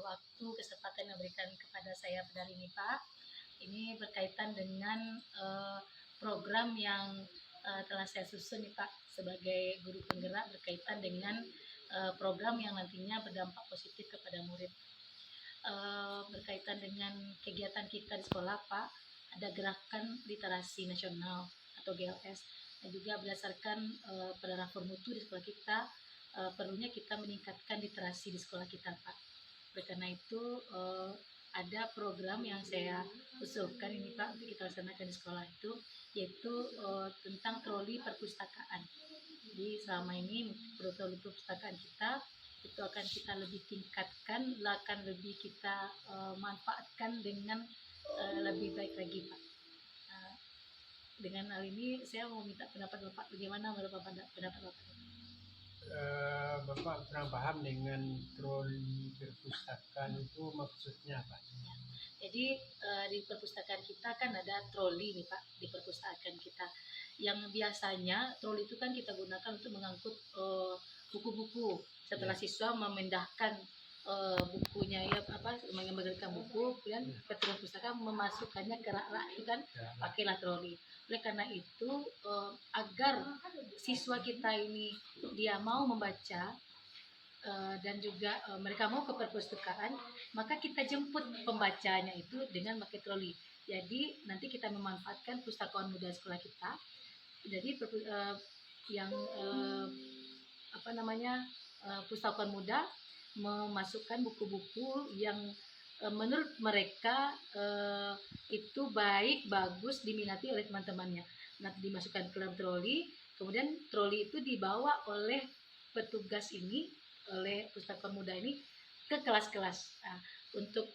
waktu kesempatan yang diberikan kepada saya pada hari ini, Pak. Ini berkaitan dengan program yang telah saya susun nih, Pak, sebagai guru penggerak berkaitan dengan program yang nantinya berdampak positif kepada murid. Berkaitan dengan kegiatan kita di sekolah, Pak, ada gerakan literasi nasional atau GLS, dan juga berdasarkan pada rapor mutu di sekolah kita, perlunya kita meningkatkan literasi di sekolah kita, Pak. Oleh karena itu ada program yang saya usulkan ini, Pak, untuk kita laksanakan di sekolah itu, yaitu tentang troli perpustakaan. Jadi selama ini troli perpustakaan kita itu akan kita lebih tingkatkan, akan lebih kita manfaatkan dengan lebih baik lagi, Pak. Dengan hal ini saya mau minta pendapat Bapak, bagaimana menurut Bapak pendapat Bapak? Bapak kurang paham dengan troli perpustakaan itu maksudnya apa? Ya. Jadi di perpustakaan kita kan ada troli nih, Pak, di perpustakaan kita. Yang biasanya troli itu kan kita gunakan untuk mengangkut buku-buku setelah siswa memindahkan bukunya, ya apa, mengembalikan buku, kemudian ke perpustakaan memasukkannya ke rak-rak itu kan, pakailah troli. Oleh karena itu agar siswa kita ini dia mau membaca dan juga mereka mau ke perpustakaan, maka kita jemput pembacanya itu dengan pakai troli. Jadi nanti kita memanfaatkan pustakawan muda sekolah kita. Jadi yang pustakawan muda memasukkan buku-buku yang menurut mereka itu baik, bagus, diminati oleh teman-temannya. Nanti dimasukkan ke dalam troli, kemudian troli itu dibawa oleh petugas ini, oleh pustakawan muda ini ke kelas-kelas. Nah, untuk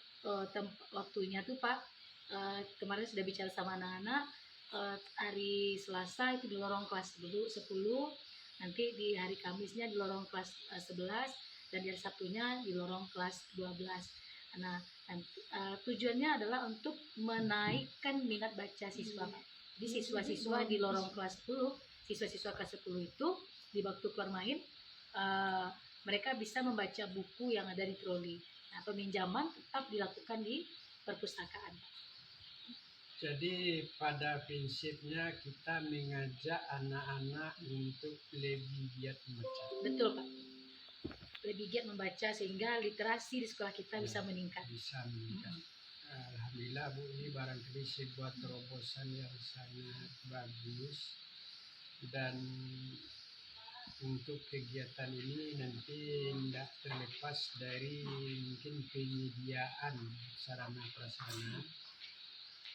waktunya tuh, Pak, kemarin sudah bicara sama anak-anak, hari Selasa itu di lorong kelas dulu 10, nanti di hari Kamisnya di lorong kelas 11, dan di hari Sabtunya di lorong kelas 12. Nah, tujuannya adalah untuk menaikkan minat baca siswa, Pak. Di siswa-siswa di lorong kelas 10, siswa-siswa kelas 10 itu di waktu keluar main mereka bisa membaca buku yang ada di troli. Nah, peminjaman tetap dilakukan di perpustakaan. Jadi pada prinsipnya kita mengajak anak-anak untuk lebih giat membaca. Betul, Pak. Lebih giat membaca sehingga literasi di sekolah kita bisa meningkat. Bisa meningkat. Alhamdulillah, Bu, ini barangkali sebuah terobosan yang sangat bagus, dan untuk kegiatan ini nanti tidak terlepas dari mungkin penyediaan sarana prasarana.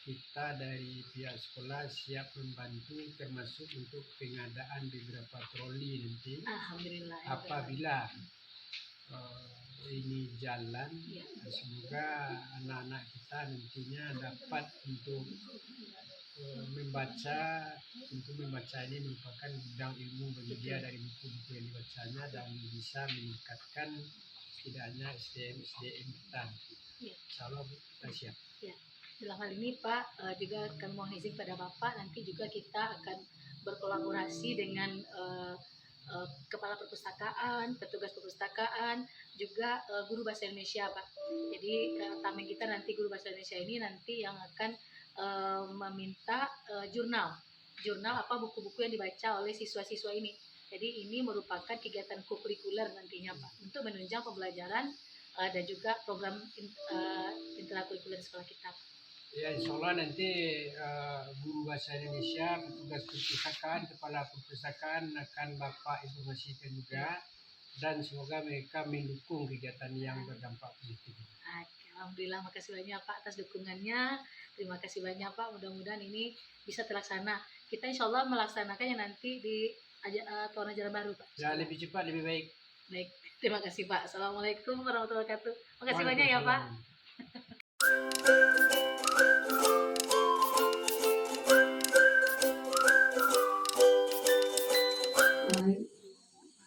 Kita dari pihak sekolah siap membantu, termasuk untuk pengadaan beberapa troli nanti. Alhamdulillah. Apabila ini jalan, semoga anak-anak kita nantinya dapat untuk membaca. Tentu membaca ini merupakan bidang ilmu bagi dia dari buku-buku yang dibacanya, dan bisa meningkatkan setidaknya SDM kita. Insyaallah kita siap. Ya. Dalam hal ini, Pak, juga akan mohon izin pada Bapak, nanti juga kita akan berkolaborasi dengan kepala perpustakaan, petugas perpustakaan, juga guru bahasa Indonesia, Pak. Jadi tameng kita nanti guru bahasa Indonesia ini nanti yang akan meminta jurnal apa buku-buku yang dibaca oleh siswa-siswa ini. Jadi ini merupakan kegiatan kurikuler nantinya, Pak, untuk menunjang pembelajaran dan juga program intrakurikuler sekolah kita. Ya, insya Allah nanti guru bahasa Indonesia, petugas perpustakaan, kepala perpustakaan akan Bapak informasikan juga, dan semoga mereka mendukung kegiatan yang berdampak positif. Alhamdulillah, makasih banyak Pak atas dukungannya. Terima kasih banyak, Pak. Mudah-mudahan ini bisa terlaksana. Kita insya Allah melaksanakannya nanti di tahun ajaran baru, Pak. Ya, lebih cepat lebih baik. Baik, terima kasih, Pak. Assalamualaikum warahmatullahi wabarakatuh. Makasih banyak ya, Pak.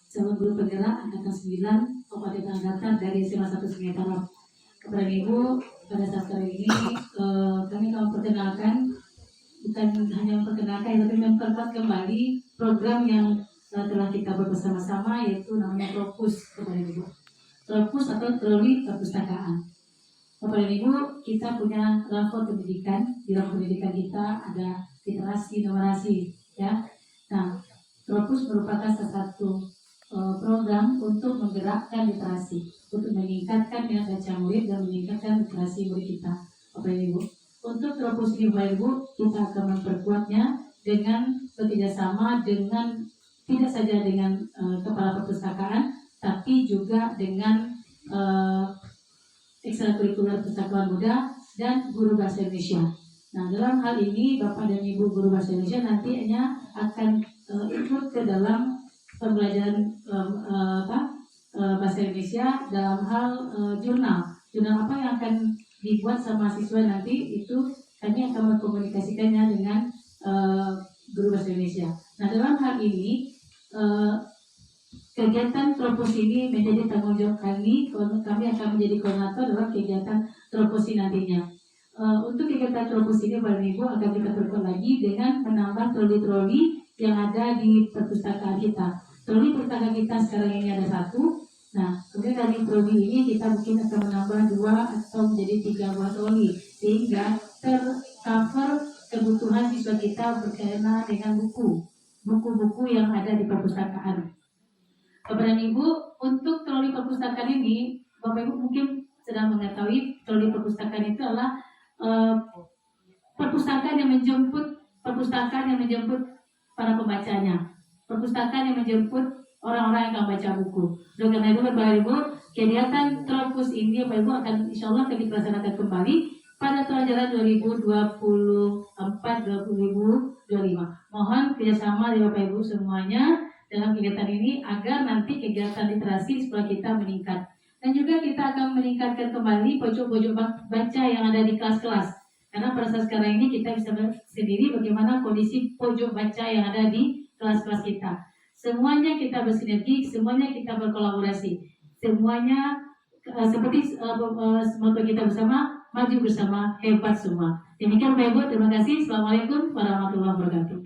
Sama guru penggerak angkatan 9 Kabupaten Tangerang dari SMA 1 Sungai Tarap. Kepada Ibu, pada saat kali ini kami akan memperkenalkan, bukan hanya memperkenalkan tapi memperkuat kembali program yang telah kita buat bersama-sama, yaitu namanya Propus, kepada Ibu. Tropus atau troli perpustakaan. Bapak dan Ibu, kita punya rapor pendidikan. Di rapor pendidikan kita ada literasi, numerasi, ya. Nah, Tropus merupakan salah satu program untuk menggerakkan literasi, untuk meningkatkan minat baca murid dan meningkatkan literasi murid kita, Bapak dan Ibu. Untuk Tropus ini, Bapak Ibu, kita akan memperkuatnya dengan bekerjasama dengan tidak saja dengan kepala perpustakaan, tapi juga dengan ekstrakurikuler perpustakaan muda dan guru bahasa Indonesia. Nah, dalam hal ini Bapak dan Ibu guru bahasa Indonesia nantinya akan ikut ke dalam pembelajaran bahasa Indonesia dalam hal jurnal. Jurnal apa yang akan dibuat sama siswa nanti itu kami akan mengkomunikasikannya dengan guru bahasa Indonesia. Nah, dalam hal ini kegiatan Tropos ini menjadi tanggung jawab kami. Kami akan menjadi koordinator dalam kegiatan Tropos ini nantinya. Untuk kegiatan Tropos ini, Bapak Ibu, akan kita perkuat lagi dengan menambah troli-troli yang ada di perpustakaan kita. Troli perpustakaan kita sekarang ini ada 1. Nah, kemudian dari troli ini kita mungkin akan menambah 2 atau menjadi 3 buah troli sehingga tercover kebutuhan siswa kita berkaitan dengan buku-buku yang ada di perpustakaan. Bapak dan Ibu, untuk troli perpustakaan ini, Bapak Ibu mungkin sedang mengetahui troli perpustakaan itu adalah perpustakaan yang menjemput para pembacanya, perpustakaan yang menjemput orang-orang yang akan baca buku. Oleh karena itu, Bapak Ibu, kegiatan Tropus ini Bapak Ibu akan insya Allah akan dilaksanakan kembali pada tahun ajaran 2024-2025. Mohon kerjasama dari Bapak Ibu semuanya dalam kegiatan ini agar nanti kegiatan literasi di sekolah kita meningkat. Dan juga kita akan meningkatkan kembali pojok-pojok baca yang ada di kelas-kelas. Karena pada saat sekarang ini kita bisa melihat sendiri bagaimana kondisi pojok baca yang ada di kelas-kelas kita. Semuanya kita bersinergi, semuanya kita berkolaborasi. Semuanya seperti motto kita bersama, maju bersama, hebat semua. Demikian Bapak Ibu, terima kasih. Assalamualaikum warahmatullahi wabarakatuh.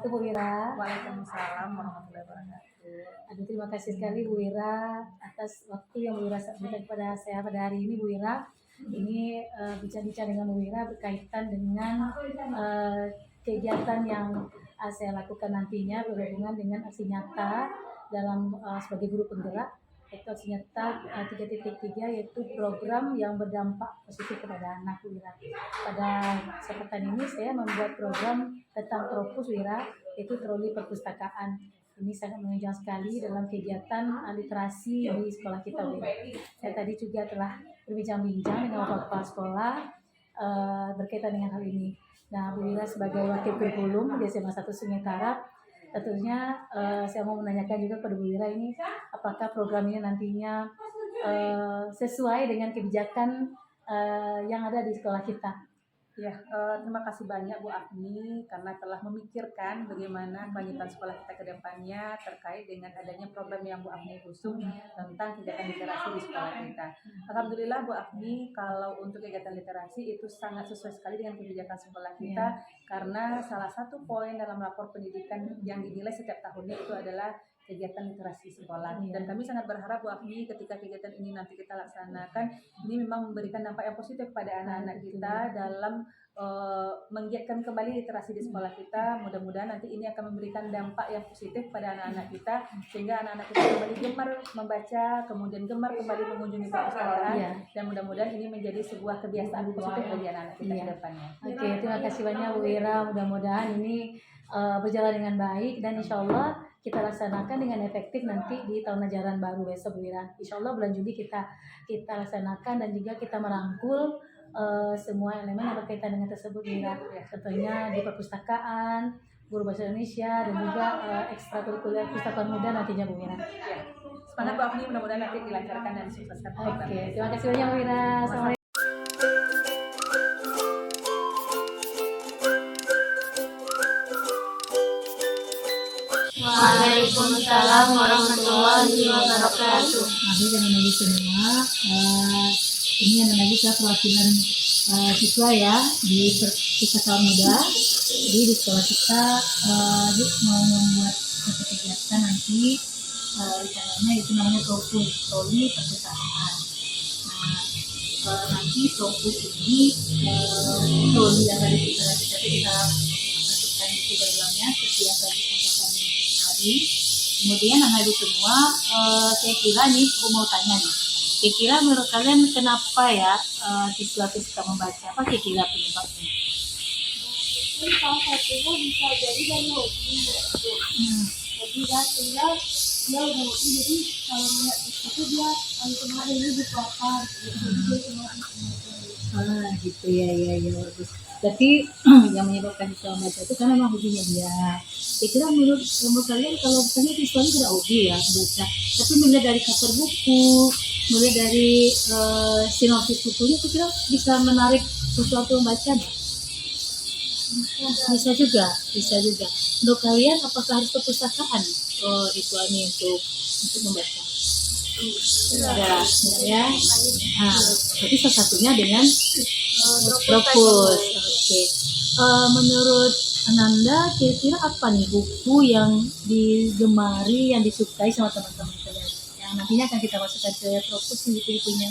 Bu Wira. Waalaikumsalam warahmatullahi wabarakatuh. Aduh, terima kasih sekali Bu Wira atas waktu yang Bu Wira berikan kepada saya pada hari ini, Bu Wira. Ini bicara-bicara dengan Bu Wira berkaitan dengan kegiatan yang saya lakukan nantinya berhubungan dengan aksi nyata dalam sebagai guru penggerak. Itu aksi nyata 3.3 yaitu program yang berdampak positif kepada anak, Bu Wira. Pada kesempatan ini saya membuat program tentang Tropus, Wira, yaitu troli perpustakaan. Ini sangat menunjang sekali dalam kegiatan literasi di sekolah kita, Wira. Saya tadi juga telah berbincang-bincang dengan kepala sekolah berkaitan dengan hal ini. Nah, Bu Wira sebagai wakil kurikulum di SMA 1 Sungai Tarap, tentunya saya mau menanyakan juga kepada Bu Wira ini, apakah program ini nantinya sesuai dengan kebijakan yang ada di sekolah kita. Ya, terima kasih banyak Bu Afni karena telah memikirkan bagaimana kelanjutan sekolah kita ke depannya terkait dengan adanya program yang Bu Afni usung tentang kegiatan literasi di sekolah kita. Alhamdulillah Bu Afni, kalau untuk kegiatan literasi itu sangat sesuai sekali dengan kebijakan sekolah kita karena salah satu poin dalam rapor pendidikan yang dinilai setiap tahunnya itu adalah kegiatan literasi sekolah. Dan kami sangat berharap Bu Afni ketika kegiatan ini nanti kita laksanakan, ini memang memberikan dampak yang positif pada anak-anak kita dalam dalam menggiatkan kembali literasi di sekolah kita. Mudah-mudahan nanti ini akan memberikan dampak yang positif pada anak-anak kita, sehingga anak-anak kita kembali gemar membaca, kemudian gemar kembali mengunjungi perpustakaan, Iya. dan mudah-mudahan ini menjadi sebuah kebiasaan positif bagi anak-anak kita Iya. ke depannya. Oke, terima kasih banyak Bu Ira. Mudah-mudahan ini berjalan dengan baik dan insya Allah kita laksanakan dengan efektif nanti di tahun ajaran baru besok Bu Ira. Insya Allah bulan Juli kita laksanakan dan juga kita merangkul semua elemen yang berkaitan dengan tersebut Bu Ira. Contohnya di perpustakaan, guru bahasa Indonesia dan juga ekstrakurikuler perpustakaan muda nantinya Bu Ira. Ya. Semangat Bu Afni, mudah-mudahan nanti dilancarkan dan sukseskan. Oke, terima kasih banyak Bu Ira. Assalamualaikum. Waalaikumsalam warahmatullahi wabarakatuh. Nah, dan lagi semua, ini yang lagi saya perwakilan siswa ya di perpustakaan muda. Jadi di sekolah kita mau membuat satu kegiatan nanti rencananya itu namanya Topus, Toli Perpustakaan. Nah, nanti Topus ini Toli yang tadi kita masukkan di dalamnya setiap perpustakaan tadi. Kemudian anak ibu semua, saya kira nih, aku mau tanya nih, kira-kira menurut kalian kenapa ya siswa itu suka membaca? Apa kira-kira penyebabnya? Mungkin salah satunya bisa jadi dari hobi gitu. Hobi dan tinggal dia udah hobi, jadi kalau melihat itu dia kemarin ini buku apa gitu. Jadi dia cuma Gitu ya, bagus. Berarti yang menyebabkan siswa membaca itu karena memang hobinya dia. Kira-kira menurut kalian kalau misalnya siswa ini tidak hobi ya baca, tapi melihat dari cover buku, melihat dari sinopsis bukunya, kira bisa menarik sesuatu membaca? Bisa juga. Untuk kalian apakah harus perpustakaan ini untuk membaca? Enggak ya. Nah, berarti salah satunya dengan Tropus. Oke. Menurut Ananda, kira-kira apa nih buku yang digemari, yang disukai sama teman-teman kalian? Yang nantinya akan kita masukkan ke Tropus nih buku-bukunya.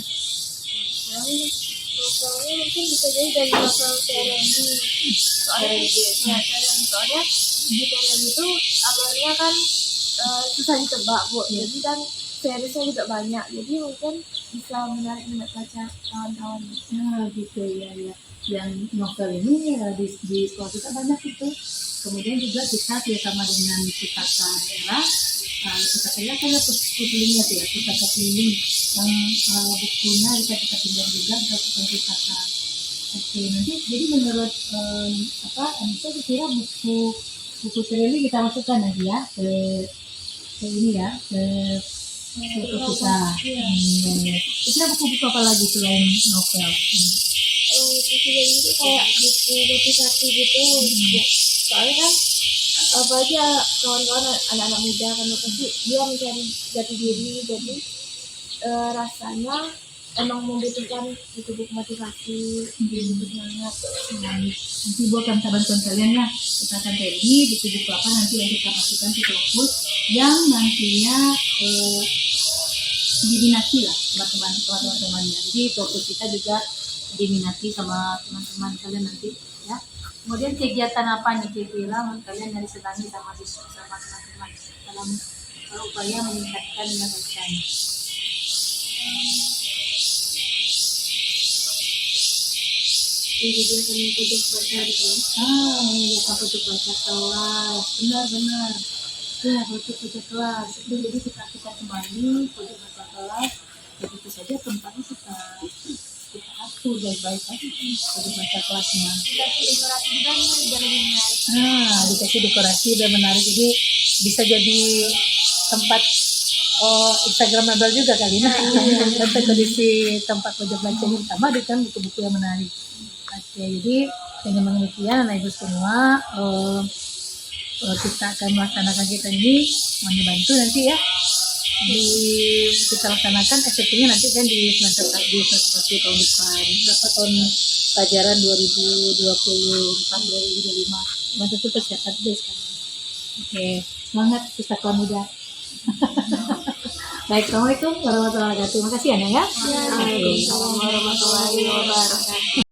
novelnya mungkin bisa jadi dari novel Sereni. Soalnya di Sereni itu alurnya kan susah ditebak Bu. Jadi kan seriesnya juga banyak, jadi mungkin bisa menarik minat baca kawan-kawan. Nah, gitu ya. Yang novel ini di sekolah kita banyak itu. Kemudian juga kita bersama dengan pustaka daerah. Pustaka daerah kan ada puslingnya tuh ya, pustaka keliling yang bukunya kita pinjam juga ke pustaka. Oke, nanti jadi menurut Anissa kira buku keliling kita masukkan lagi ya ke ini ya ke buku kita. Kira buku-buku apa lagi selain novel? Buku itu kayak buku motivasi gitu. Soalnya kan apa aja kawan-kawan anak-anak muda kan pasti dia mencari jati diri, jadi rasanya emang membutuhkan buku-buku motivasi, buku semangat. Nanti buat bantuan kalian ya, kita akan ready buku-buku apa nanti yang kita masukkan ke Tropus yang nantinya diminati lah sama teman-temannya. Jadi Tropus kita juga diminati sama teman-teman kalian nanti ya. Kemudian kegiatan apa nih kira-kira kalian yang disenangi sama teman-teman dalam upaya meningkatkan minat bacanya? Menyediakan pojok baca di kelas. Menyediakan pojok baca kelas, benar. Ya, pojok kelas. Jadi kita kembali pojok baca kelas. Ya tentu saja tempatnya kita atur baik-baik aja pojok baca kelasnya. Dikasih dekorasi juga nih biar lebih menarik. Dikasih dekorasi dan menarik, jadi bisa jadi tempat Instagramable juga kali ini. Untuk kondisi tempat pojok baca ini utama dengan buku-buku yang menarik. Oke, jadi dengan demikian anak ibu semua kita akan melaksanakan kita ini, mohon dibantu nanti ya kita laksanakan efektifnya nanti kan di semester 1 tahun depan, berapa tahun pelajaran 2024-2025 masa itu persiapan deh sekarang. Oke, semangat pustaka muda. Baik, assalamualaikum warahmatullahi wabarakatuh. Terima kasih ya, ya. Waalaikumsalam warahmatullahi wabarakatuh.